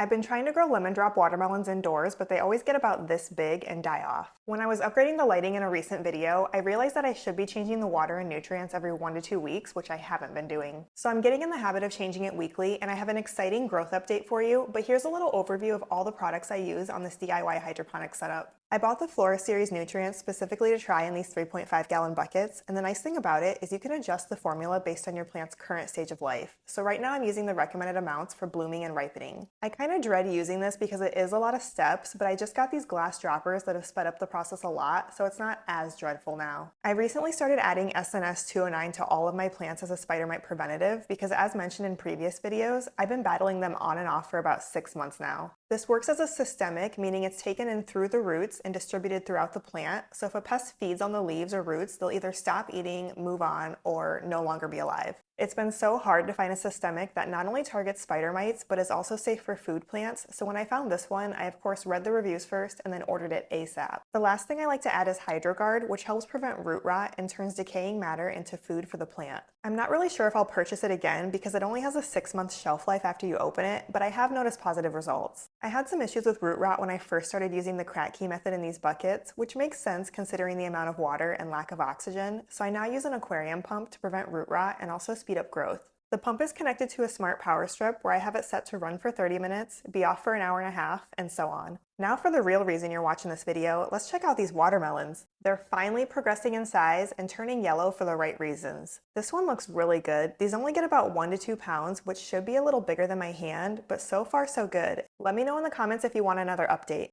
I've been trying to grow lemon drop watermelons indoors, but they always get about this big and die off. When I was upgrading the lighting in a recent video, I realized that I should be changing the water and nutrients every 1 to 2 weeks, which I haven't been doing. So I'm getting in the habit of changing it weekly, and I have an exciting growth update for you, but here's a little overview of all the products I use on this DIY hydroponic setup. I bought the Flora Series nutrients specifically to try in these 3.5-gallon buckets, and the nice thing about it is you can adjust the formula based on your plant's current stage of life. So right now I'm using the recommended amounts for blooming and ripening. I kind of dread using this because it is a lot of steps, but I just got these glass droppers that have sped up the process a lot, so it's not as dreadful now. I recently started adding SNS 209 to all of my plants as a spider mite preventative because, as mentioned in previous videos, I've been battling them on and off for about 6 months now. This works as a systemic, meaning it's taken in through the roots and distributed throughout the plant, so if a pest feeds on the leaves or roots, they'll either stop eating, move on, or no longer be alive. It's been so hard to find a systemic that not only targets spider mites, but is also safe for food plants, so when I found this one, I of course read the reviews first and then ordered it ASAP. The last thing I like to add is HydroGuard, which helps prevent root rot and turns decaying matter into food for the plant. I'm not really sure if I'll purchase it again because it only has a 6-month shelf life after you open it, but I have noticed positive results. I had some issues with root rot when I first started using the crack key method in these buckets, which makes sense considering the amount of water and lack of oxygen, so I now use an aquarium pump to prevent root rot and also speed up growth. The pump is connected to a smart power strip where I have it set to run for 30 minutes, be off for an hour and a half, and so on. Now for the real reason you're watching this video, let's check out these watermelons. They're finally progressing in size and turning yellow for the right reasons. This one looks really good. These only get about 1 to 2 pounds, which should be a little bigger than my hand, but so far so good. Let me know in the comments if you want another update.